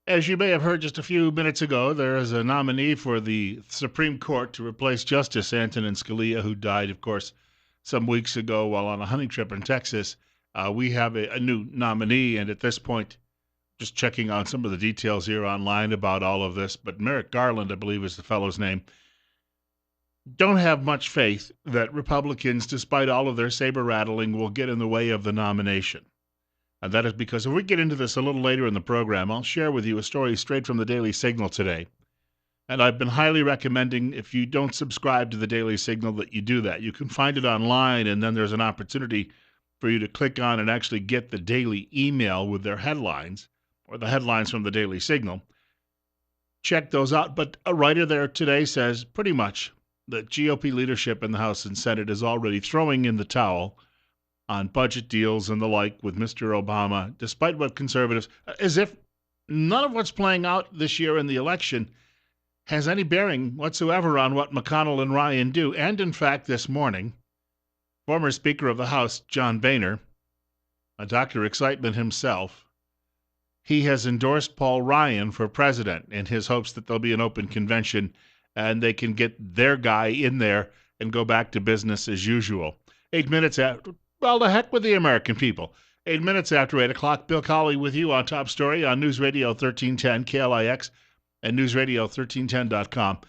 As you may have heard just a few minutes ago, there is a nominee for the Supreme Court to replace Justice Antonin Scalia, who died, of course, some weeks ago while on a hunting trip in Texas. We have a new nominee, and at this point, just checking on some of the details here online about all of this, but Merrick Garland, I believe is the fellow's name, don't have much faith that Republicans, despite all of their saber rattling, will get in the way of the nomination. And that is because if we get into this a little later in the program, I'll share with you a story straight from the Daily Signal today. And I've been highly recommending, if you don't subscribe to the Daily Signal, that you do that. You can find it online, and then there's an opportunity for you to click on and actually get the daily email with their headlines, or the headlines from the Daily Signal. Check those out. But a writer there today says pretty much that GOP leadership in the House and Senate is already throwing in the towel on budget deals and the like with Mr. Obama, despite what conservatives, as if none of what's playing out this year in the election has any bearing whatsoever on what McConnell and Ryan do. And in fact, this morning, former Speaker of the House, John Boehner, a Dr. Excitement himself, he has endorsed Paul Ryan for president in his hopes that there'll be an open convention and they can get their guy in there and go back to business as usual. 8 minutes after, well, the heck with the American people. 8 minutes after 8 o'clock, Bill Colley with you on Top Story on News Radio 1310 KLIX and newsradio1310.com.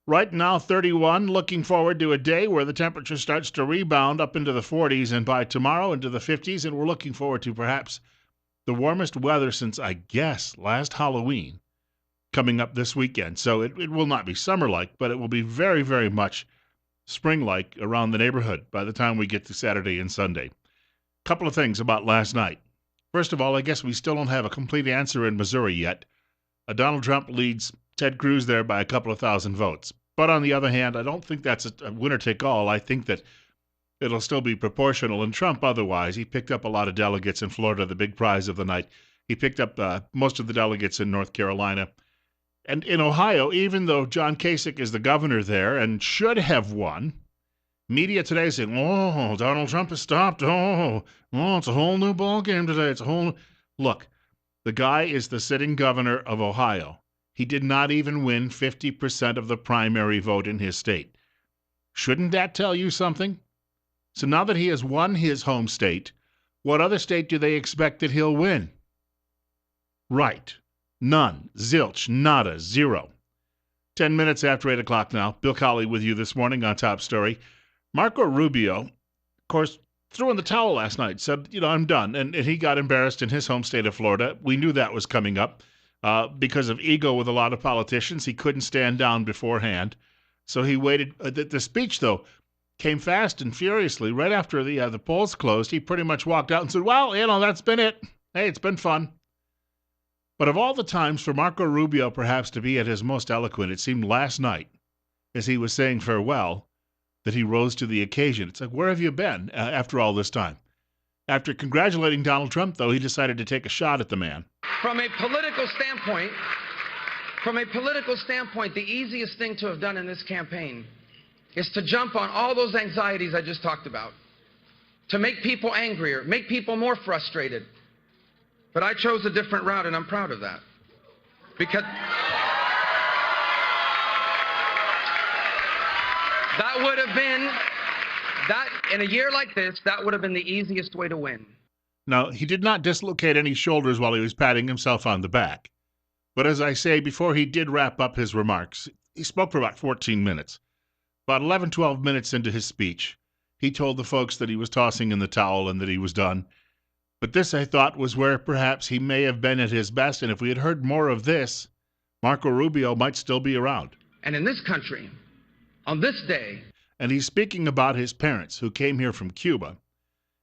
Right now, 31, looking forward to a day where the temperature starts to rebound up into the 40s and by tomorrow into the 50s, and we're looking forward to perhaps the warmest weather since, I guess, last Halloween coming up this weekend. So it will not be summer-like, but it will be very, very much spring-like around the neighborhood by the time we get to Saturday and Sunday. Couple of things about last night. First of all, I guess we still don't have a complete answer in Missouri yet. Donald Trump leads Ted Cruz there by a couple of thousand votes. But on the other hand, I don't think that's a winner-take-all. I think that it'll still be proportional. And Trump, otherwise, he picked up a lot of delegates in Florida, the big prize of the night. He picked up most of the delegates in North Carolina. And in Ohio, even though John Kasich is the governor there and should have won, media today saying, oh, Donald Trump has stopped. Oh, it's a whole new ballgame today. It's a whole new... Look, the guy is the sitting governor of Ohio. He did not even win 50% of the primary vote in his state. Shouldn't that tell you something? So now that he has won his home state, what other state do they expect that he'll win? Right. None. Zilch. Nada. Zero. 10 minutes after 8 o'clock now. Bill Colley with you this morning on Top Story. Marco Rubio, of course, threw in the towel last night, said, I'm done. And he got embarrassed in his home state of Florida. We knew that was coming up because of ego with a lot of politicians. He couldn't stand down beforehand. So he waited. The speech, though, came fast and furiously. Right after the polls closed, he pretty much walked out and said, well, that's been it. Hey, it's been fun. But of all the times for Marco Rubio perhaps to be at his most eloquent, it seemed last night, as he was saying farewell, that he rose to the occasion. It's like, where have you been after all this time? After congratulating Donald Trump, though, he decided to take a shot at the man. From a political standpoint, the easiest thing to have done in this campaign is to jump on all those anxieties I just talked about, to make people angrier, make people more frustrated. But I chose a different route, and I'm proud of that. Because that would have been, in a year like this, that would have been the easiest way to win. Now, he did not dislocate any shoulders while he was patting himself on the back. But as I say, before he did wrap up his remarks, he spoke for about 14 minutes. About 11, 12 minutes into his speech, he told the folks that he was tossing in the towel and that he was done. But this, I thought, was where perhaps he may have been at his best, and if we had heard more of this, Marco Rubio might still be around. And in this country, on this day... And he's speaking about his parents who came here from Cuba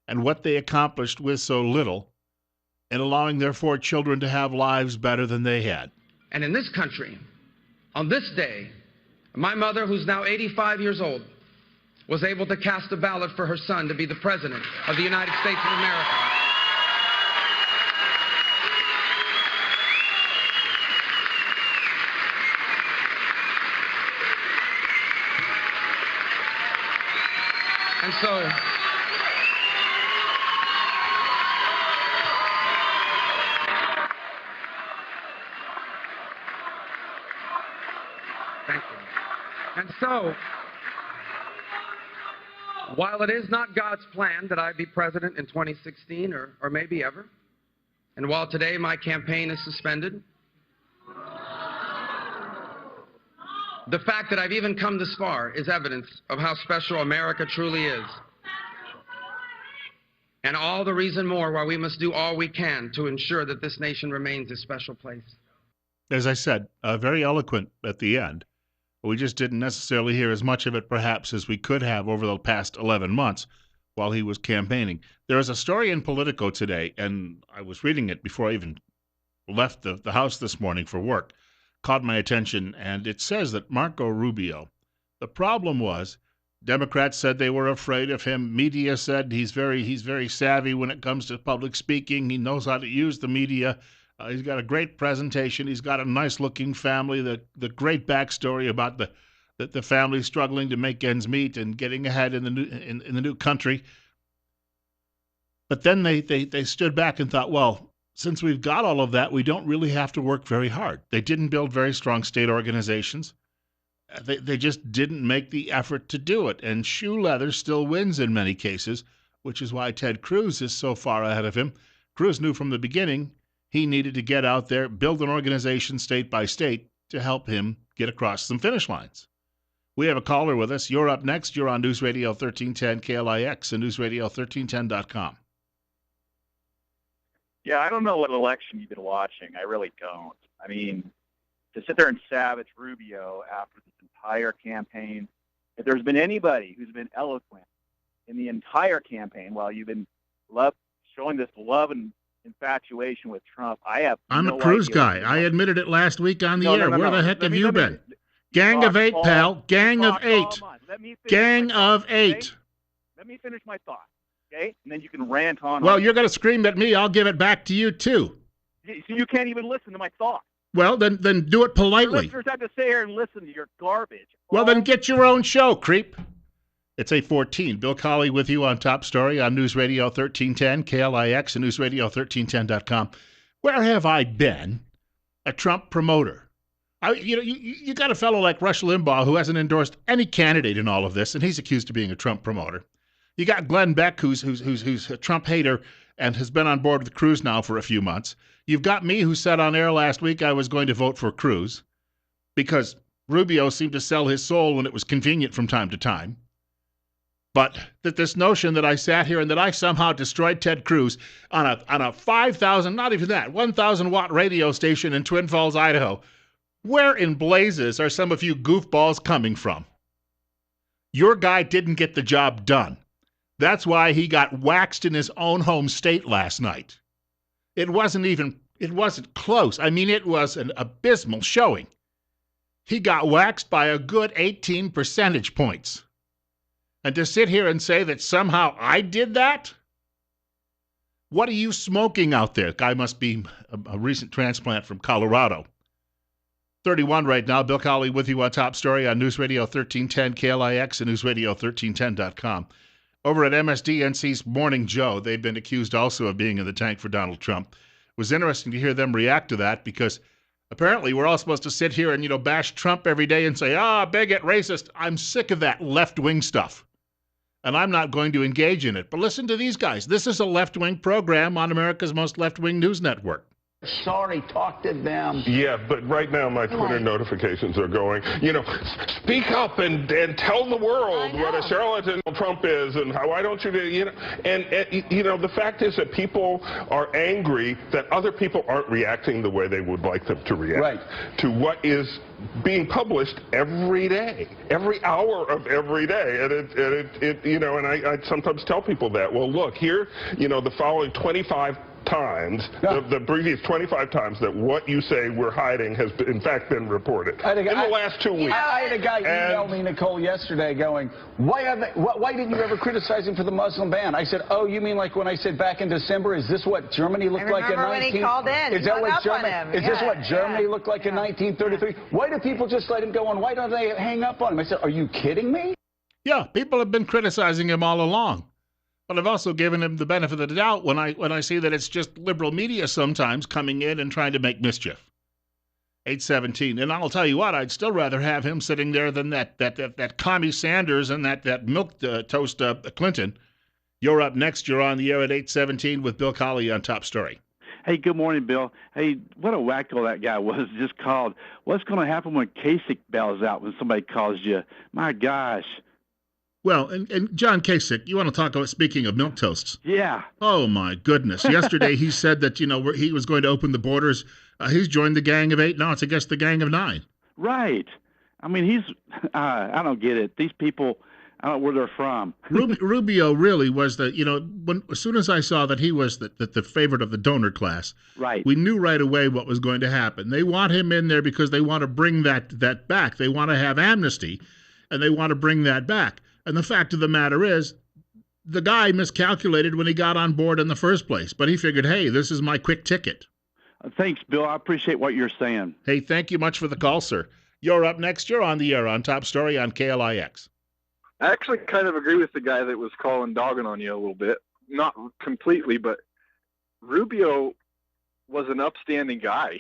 and what they accomplished with so little in allowing their 4 children to have lives better than they had. And in this country, on this day, my mother, who's now 85 years old, was able to cast a ballot for her son to be the President of the United States of America. And so, And so, while it is not God's plan that I be president in 2016 or maybe ever, and while today my campaign is suspended, the fact that I've even come this far is evidence of how special America truly is. And all the reason more why we must do all we can to ensure that this nation remains a special place. As I said, very eloquent at the end. We just didn't necessarily hear as much of it, perhaps, as we could have over the past 11 months while he was campaigning. There is a story in Politico today, and I was reading it before I even left the house this morning for work, caught my attention, and it says that Marco Rubio, the problem was Democrats said they were afraid of him. Media said he's very savvy when it comes to public speaking. He knows how to use the media. He's got a great presentation. He's got a nice-looking family. The great backstory about the family struggling to make ends meet and getting ahead in the new country. But then they stood back and thought, well, since we've got all of that, we don't really have to work very hard. They didn't build very strong state organizations. They just didn't make the effort to do it. And shoe leather still wins in many cases, which is why Ted Cruz is so far ahead of him. Cruz knew from the beginning he needed to get out there, build an organization state by state to help him get across some finish lines. We have a caller with us. You're up next. You're on News Radio 1310 KLIX and newsradio1310.com. Yeah, I don't know what election you've been watching. I really don't. I mean, to sit there and savage Rubio after this entire campaign, if there's been anybody who's been eloquent in the entire campaign while you've been showing this love and infatuation with Trump, I'm a Cruz guy. I admitted it last week on the air. Where the heck have you been? Gang of eight, pal. Gang of eight. Gang of eight. Let me finish my thought, okay? And then you can rant on. Well, you're going to scream at me. I'll give it back to you, too. So you can't even listen to my thought. Well, then do it politely. Your listeners have to sit here and listen to your garbage. Well, then get your own show, creep. It's 8:14. Bill Colley with you on Top Story on News Radio 1310, KLIX, and newsradio1310.com. Where have I been? A Trump promoter. You got a fellow like Rush Limbaugh who hasn't endorsed any candidate in all of this, and he's accused of being a Trump promoter. You got Glenn Beck, who's a Trump hater and has been on board with Cruz now for a few months. You've got me, who said on air last week I was going to vote for Cruz because Rubio seemed to sell his soul when it was convenient from time to time. But that this notion that I sat here and that I somehow destroyed Ted Cruz on a 5,000, not even that, 1,000-watt radio station in Twin Falls, Idaho, where in blazes are some of you goofballs coming from? Your guy didn't get the job done. That's why he got waxed in his own home state last night. It wasn't close. I mean, it was an abysmal showing. He got waxed by a good 18 percentage points. And to sit here and say that somehow I did that? What are you smoking out there? Guy must be a recent transplant from Colorado. 31 right now. Bill Colley with you on Top Story on News Radio 1310 KLIX and newsradio1310.com. Over at MSDNC's Morning Joe, they've been accused also of being in the tank for Donald Trump. It was interesting to hear them react to that because apparently we're all supposed to sit here and, bash Trump every day and say, bigot, racist. I'm sick of that left-wing stuff, and I'm not going to engage in it. But listen to these guys. This is a left-wing program on America's most left-wing news network. Sorry, talk to them. Yeah, but right now my Twitter notifications are going, speak up and tell the world what a charlatan Trump is and why don't you do, and the fact is that people are angry that other people aren't reacting the way they would like them to react to what is being published every day, every hour of every day. And I sometimes tell people that, well, look, here, the following 25 times, the previous 25 times that what you say we're hiding has in fact been reported in the last 2 weeks. I had a guy email me, Nicole, yesterday going, why didn't you ever criticize him for the Muslim ban? I said, oh, you mean like when I said back in December, is this what Germany looked like in 19... when he called in. Is that what Germany, is this what Germany looked like in 1933? Why do people just let him go on? Why don't they hang up on him? I said, are you kidding me? Yeah, people have been criticizing him all along. But I've also given him the benefit of the doubt when I see that it's just liberal media sometimes coming in and trying to make mischief. 817. And I'll tell you what, I'd still rather have him sitting there than that commie Sanders and that milk toast Clinton. You're up next. You're on the air at 817 with Bill Colley on Top Story. Hey, good morning, Bill. Hey, what a wacko that guy was, just called. What's going to happen when Kasich bails out when somebody calls you? My gosh. Well, and John Kasich, you want to talk about, speaking of milk toasts? Yeah. Oh, my goodness. Yesterday he said that, he was going to open the borders. He's joined the Gang of 8. Now it's, I guess, the Gang of 9. Right. I mean, I don't get it. These people, I don't know where they're from. Rubio really was as soon as I saw that he was the favorite of the donor class, right, we knew right away what was going to happen. They want him in there because they want to bring that back. They want to have amnesty, and they want to bring that back. And the fact of the matter is, the guy miscalculated when he got on board in the first place. But he figured, hey, this is my quick ticket. Thanks, Bill. I appreciate what you're saying. Hey, thank you much for the call, sir. You're up next. You're on the air on Top Story on KLIX. I actually kind of agree with the guy that was dogging on you a little bit. Not completely, but Rubio was an upstanding guy.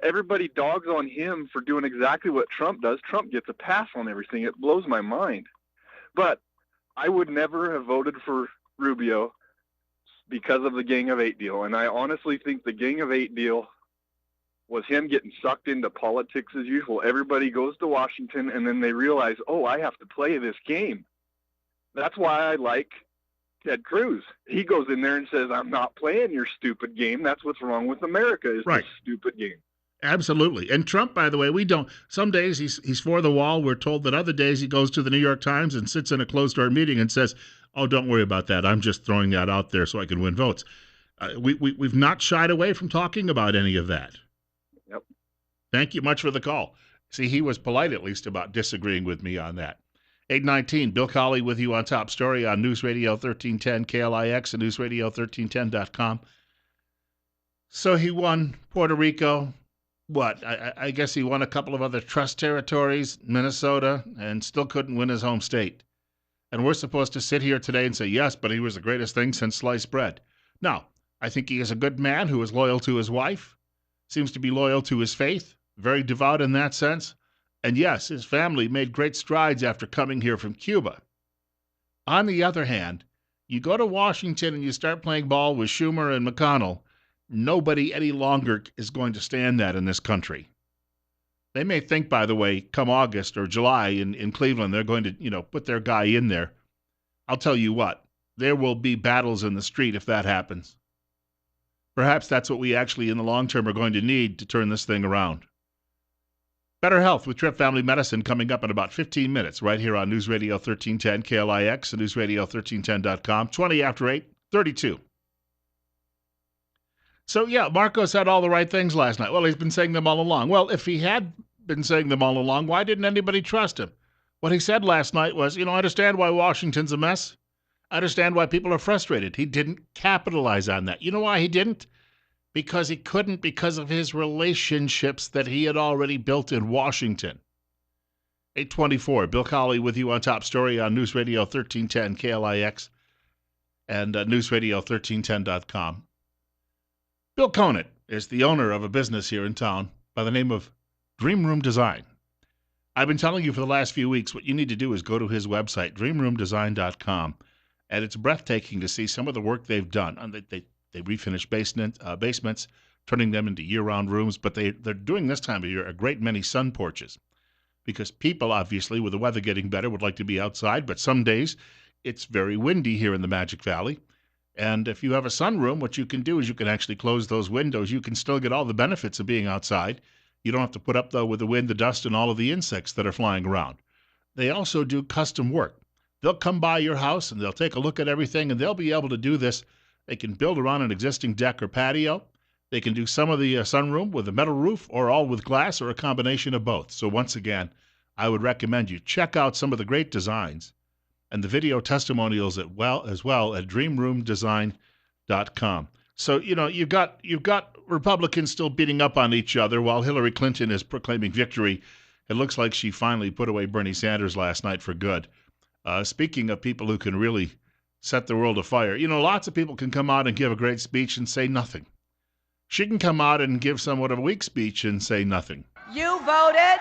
Everybody dogs on him for doing exactly what Trump does. Trump gets a pass on everything. It blows my mind. But I would never have voted for Rubio because of the Gang of 8 deal. And I honestly think the Gang of 8 deal was him getting sucked into politics as usual. Everybody goes to Washington, and then they realize, oh, I have to play this game. That's why I like Ted Cruz. He goes in there and says, I'm not playing your stupid game. That's what's wrong with America, is right. This stupid game. Absolutely. And Trump, by the way, some days he's for the wall. We're told that other days he goes to the New York Times and sits in a closed-door meeting and says, oh, don't worry about that. I'm just throwing that out there so I can win votes. We've not shied away from talking about any of that. Yep. Thank you much for the call. See, he was polite at least about disagreeing with me on that. 819, Bill Colley with you on Top Story on News Radio 1310 KLIX and newsradio1310.com. So he won Puerto Rico. What? I guess he won a couple of other trust territories, Minnesota, and still couldn't win his home state. And we're supposed to sit here today and say, yes, but he was the greatest thing since sliced bread. Now, I think he is a good man who is loyal to his wife, seems to be loyal to his faith, very devout in that sense. And yes, his family made great strides after coming here from Cuba. On the other hand, you go to Washington and you start playing ball with Schumer and McConnell, nobody any longer is going to stand that in this country. They may think, by the way, come August or July in Cleveland, they're going to, put their guy in there. I'll tell you what, there will be battles in the street if that happens. Perhaps that's what we actually, in the long term, are going to need to turn this thing around. Better Health with Trip Family Medicine coming up in about 15 minutes right here on News Radio 1310 KLIX and newsradio1310.com, 20 after 8, 32. So, yeah, Marcos said all the right things last night. Well, he's been saying them all along. Well, if he had been saying them all along, why didn't anybody trust him? What he said last night was, I understand why Washington's a mess. I understand why people are frustrated. He didn't capitalize on that. You know why he didn't? Because he couldn't, because of his relationships that he had already built in Washington. 824, Bill Colley with you on Top Story on News Radio 1310 KLIX and newsradio1310.com. Bill Conant is the owner of a business here in town by the name of Dream Room Design. I've been telling you for the last few weeks, what you need to do is go to his website, dreamroomdesign.com, and it's breathtaking to see some of the work they've done. And they refinish basements, turning them into year-round rooms, but they're doing this time of year a great many sun porches because people, obviously, with the weather getting better, would like to be outside, but some days it's very windy here in the Magic Valley. And if you have a sunroom, what you can do is you can actually close those windows. You can still get all the benefits of being outside. You don't have to put up, though, with the wind, the dust, and all of the insects that are flying around. They also do custom work. They'll come by your house, and they'll take a look at everything, and they'll be able to do this. They can build around an existing deck or patio. They can do some of the sunroom with a metal roof or all with glass or a combination of both. So once again, I would recommend you check out some of the great designs and the video testimonials as well at dreamroomdesign.com. So, you've got Republicans still beating up on each other while Hillary Clinton is proclaiming victory. It looks like she finally put away Bernie Sanders last night for good. Speaking of people who can really set the world afire, lots of people can come out and give a great speech and say nothing. She can come out and give somewhat of a weak speech and say nothing. You voted.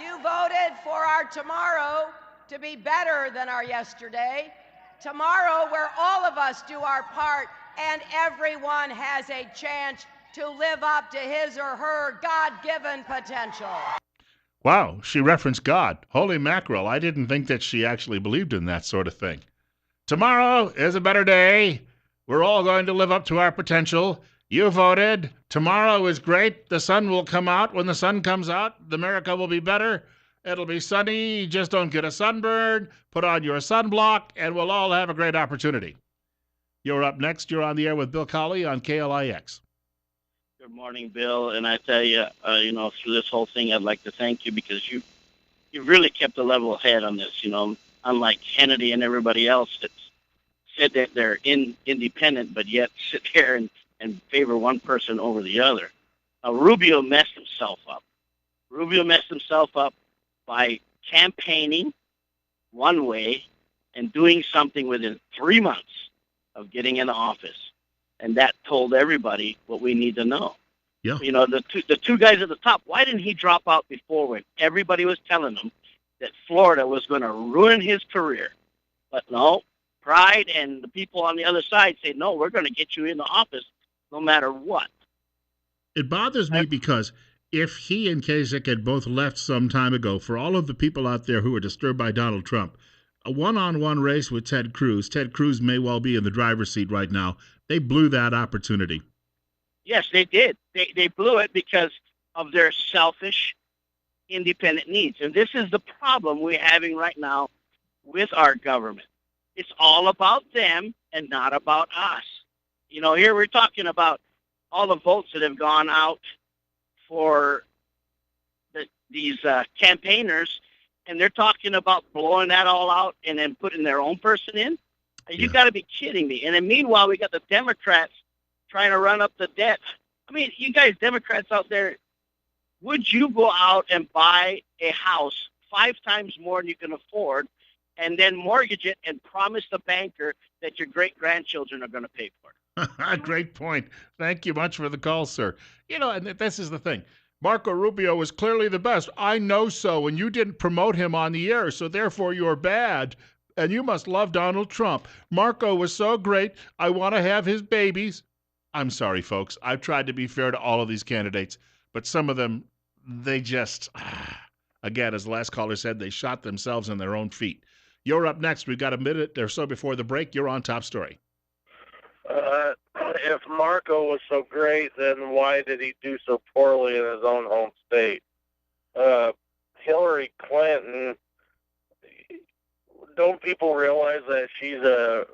You voted for our tomorrow to be better than our yesterday. Tomorrow where all of us do our part and everyone has a chance to live up to his or her God-given potential. Wow, she referenced God. Holy mackerel, I didn't think that she actually believed in that sort of thing. Tomorrow is a better day. We're all going to live up to our potential. You voted. Tomorrow is great. The sun will come out. When the sun comes out, America will be better. It'll be sunny. Just don't get a sunburn. Put on your sunblock, and we'll all have a great opportunity. You're up next. You're on the air with Bill Colley on KLIX. Good morning, Bill. And I tell you, through this whole thing, I'd like to thank you because you really kept a level head on this, unlike Kennedy and everybody else that's said that they're independent, but yet sit there and favor one person over the other. Rubio messed himself up. Rubio messed himself up by campaigning one way and doing something within 3 months of getting in office. And that told everybody what we need to know. Yeah. The two guys at the top, why didn't he drop out before when everybody was telling him that Florida was going to ruin his career? But no, pride and the people on the other side say, no, we're going to get you into office no matter what. It bothers me because if he and Kasich had both left some time ago, for all of the people out there who are disturbed by Donald Trump, a one-on-one race with Ted Cruz may well be in the driver's seat right now. They blew that opportunity. Yes, they did. They blew it because of their selfish, independent needs. And this is the problem we're having right now with our government. It's all about them and not about us. Here we're talking about all the votes that have gone out for these campaigners, and they're talking about blowing that all out and then putting their own person in. You got to be kidding me. And then meanwhile, we got the Democrats trying to run up the debt. I mean, you guys, Democrats out there, would you go out and buy a house 5 times more than you can afford and then mortgage it and promise the banker that your great-grandchildren are going to pay for it? Great point. Thank you much for the call, sir. And this is the thing. Marco Rubio was clearly the best. I know so, and you didn't promote him on the air, so therefore you're bad. And you must love Donald Trump. Marco was so great. I want to have his babies. I'm sorry, folks. I've tried to be fair to all of these candidates, but some of them, they just, again, as the last caller said, they shot themselves in their own feet. You're up next. We've got a minute or so before the break. You're on Top Story. If Marco was so great, then why did he do so poorly in his own home state? Hillary Clinton, don't people realize that she's a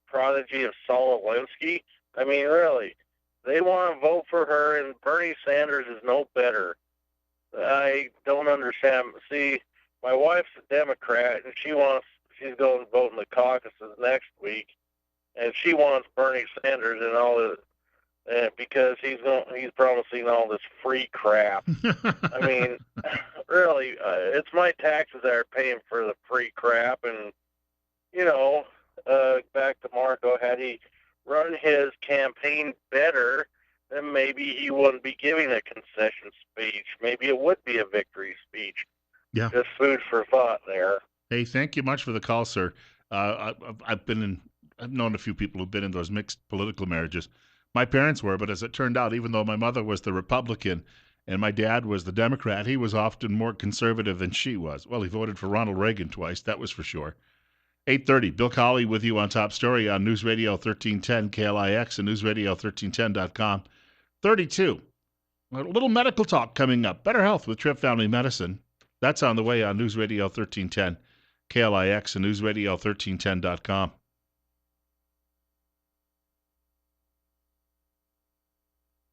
prodigy of Saul Alinsky? I mean, really, they want to vote for her, and Bernie Sanders is no better. I don't understand. See, my wife's a Democrat, and she's going to vote in the caucuses next week, and she wants Bernie Sanders and all the because he's promising all this free crap. I mean, really, it's my taxes that are paying for the free crap. And back to Marco, had he run his campaign better, then maybe he wouldn't be giving a concession speech. Maybe it would be a victory speech. Yeah, just food for thought there. Hey, thank you much for the call, sir. I've known a few people who've been in those mixed political marriages. My parents were, but as it turned out, even though my mother was the Republican and my dad was the Democrat, he was often more conservative than she was. Well, he voted for Ronald Reagan twice, that was for sure. 8:30, Bill Colley with you on Top Story on News Radio 1310 KLIX and newsradio1310.com. 32, a little medical talk coming up. Better Health with Tripp Family Medicine. That's on the way on News Radio 1310 KLIX and newsradio1310.com.